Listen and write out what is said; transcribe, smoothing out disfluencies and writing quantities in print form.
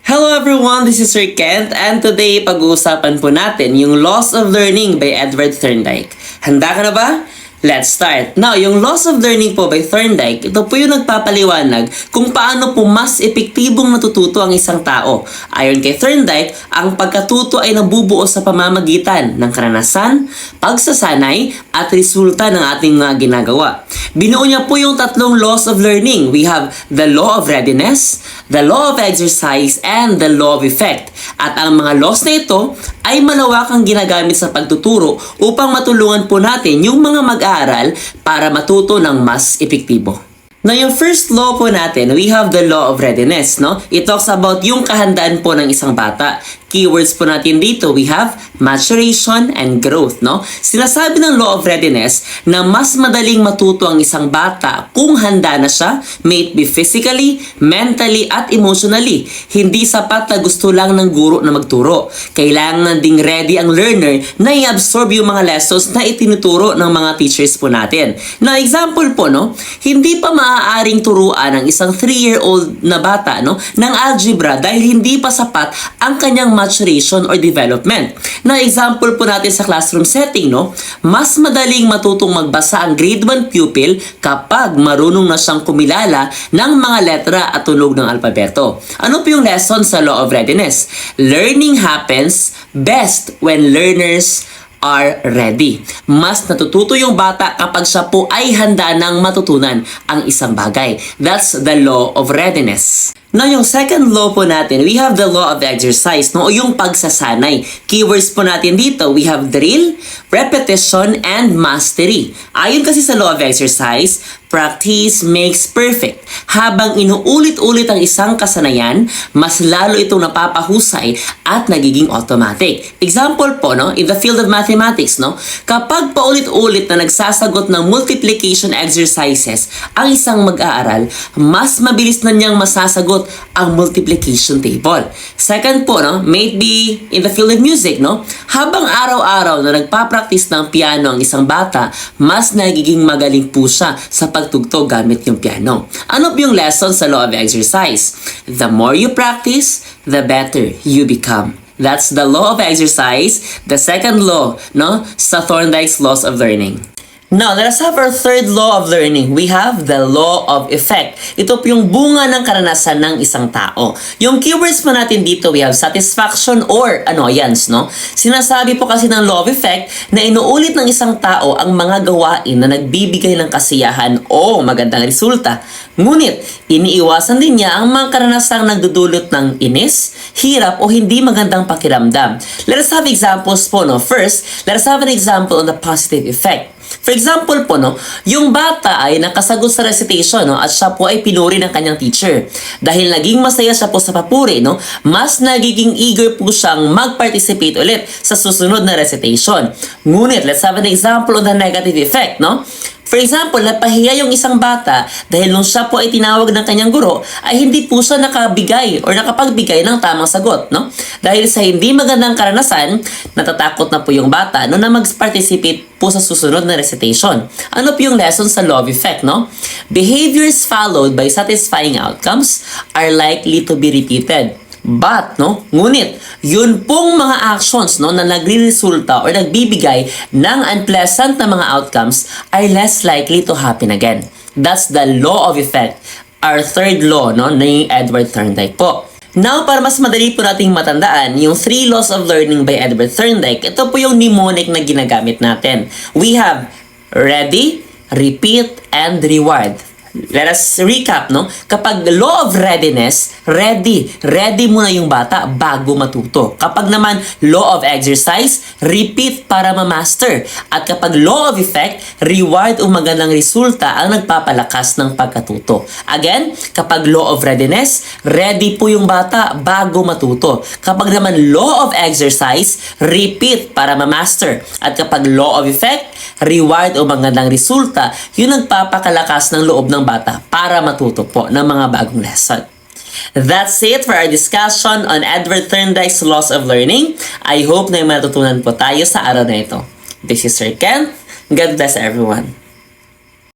Hello everyone, this is Sir Kent and today pag-uusapan po natin yung Laws of Learning by Edward Thorndike. Handa ka na ba? Let's start. Now, yung Laws of Learning po by Thorndike, ito po yung nagpapaliwanag kung paano po mas epektibong natututo ang isang tao. Ayon kay Thorndike, ang pagkatuto ay nabubuo sa pamamagitan ng karanasan, pagsasanay, at resulta ng ating mga ginagawa. Binuo niya po yung tatlong laws of learning. We have the law of readiness, the law of exercise, and the law of effect. At ang mga laws na ito ay malawakang ginagamit sa pagtuturo upang matulungan po natin yung mga mag-aaral para matuto ng mas epektibo. Now, yung first law po natin, we have the law of readiness, no? It talks about yung kahandaan po ng isang bata. Keywords po natin dito, we have maturation and growth, no? Sinasabi ng law of readiness na mas madaling matuto ang isang bata kung handa na siya, may it be physically, mentally, at emotionally. Hindi sapat na gusto lang ng guro na magturo. Kailangan ding ready ang learner na i-absorb yung mga lessons na itinuturo ng mga teachers po natin. Na example po, no? Hindi pa maaaring turuan ng isang 3-year-old na bata, no, ng algebra dahil hindi pa sapat ang kanyang maturation or development. Na example po natin sa classroom setting, no, mas madaling matutong magbasa ang grade 1 pupil kapag marunong na siyang kumilala ng mga letra at tunog ng alpabeto. Ano po yung lesson sa law of readiness? Learning happens best when learners are ready. Mas natututo yung bata kapag siya po ay handa ng matutunan ang isang bagay. That's the law of readiness. Now, yung second law po natin, we have the law of exercise, no? O yung pagsasanay. Keywords po natin dito, we have drill, repetition, and mastery. Ayon kasi sa law of exercise, practice makes perfect. Habang inuulit-ulit ang isang kasanayan, mas lalo itong napapahusay at nagiging automatic. Example po, no, in the field of mathematics, no, kapag paulit-ulit na nagsasagot ng multiplication exercises ang isang mag-aaral, mas mabilis na niyang masasagot ang multiplication table. Second po, no, may it be in the field of music, no, habang araw-araw na nagpapractice ng piano ang isang bata, mas nagiging magaling po siya sa pagtugtog gamit yung piano. Ano po yung lesson sa law of exercise? The more you practice, the better you become. That's the law of exercise, the second law, no, sa Thorndike's laws of learning. Now, let us have our third law of learning. We have the law of effect. Ito po yung bunga ng karanasan ng isang tao. Yung keywords po natin dito, we have satisfaction or annoyance, no? Sinasabi po kasi ng law of effect na inuulit ng isang tao ang mga gawain na nagbibigay ng kasiyahan o magandang resulta. Ngunit, iniiwasan din niya ang mga karanasang nagdudulot ng inis, hirap o hindi magandang pakiramdam. Let us have examples po, no? First, let us have an example on the positive effect. For example po, no, yung bata ay nakasagot sa recitation, no, at siya po ay pinuri ng kanyang teacher. Dahil naging masaya siya po sa papuri, no, mas nagiging eager po siyang mag-participate ulit sa susunod na recitation. Ngunit, let's have an example on the negative effect, no? For example, napahiya yung isang bata dahil nung siya po ay tinawag ng kanyang guro, ay hindi po siya nakabigay or nakapagbigay ng tamang sagot, no? Dahil sa hindi magandang karanasan, natatakot na po yung bata no, na mag-participate po sa susunod na recitation. Ano po yung lesson sa law of effect, no? Behaviors followed by satisfying outcomes are likely to be repeated. But, no, ngunit, yun pong mga actions, no, na nagre-resulta or nagbibigay ng unpleasant na mga outcomes are less likely to happen again. That's the law of effect. Our third law, no, ni Edward Thorndike po. Now, para mas madali po nating matandaan yung 3 laws of learning by Edward Thorndike, ito po yung mnemonic na ginagamit natin. We have ready, repeat, and reward. Let us recap, no? Kapag law of readiness, ready muna yung bata bago matuto. Kapag naman law of exercise, repeat para ma-master. At kapag law of effect, reward o magandang resulta ang nagpapalakas ng pagkatuto. Again, kapag law of readiness, ready po yung bata bago matuto. Kapag naman law of exercise, repeat para ma-master. At kapag law of effect, reward o magandang resulta, yun nagpapakalakas ng loob ng bata para matuto po ng mga bagong lesson. That's it for our discussion on Edward Thorndike's Laws of Learning. I hope na matutunan po tayo sa araw na ito. This is Sir Ken. God bless everyone.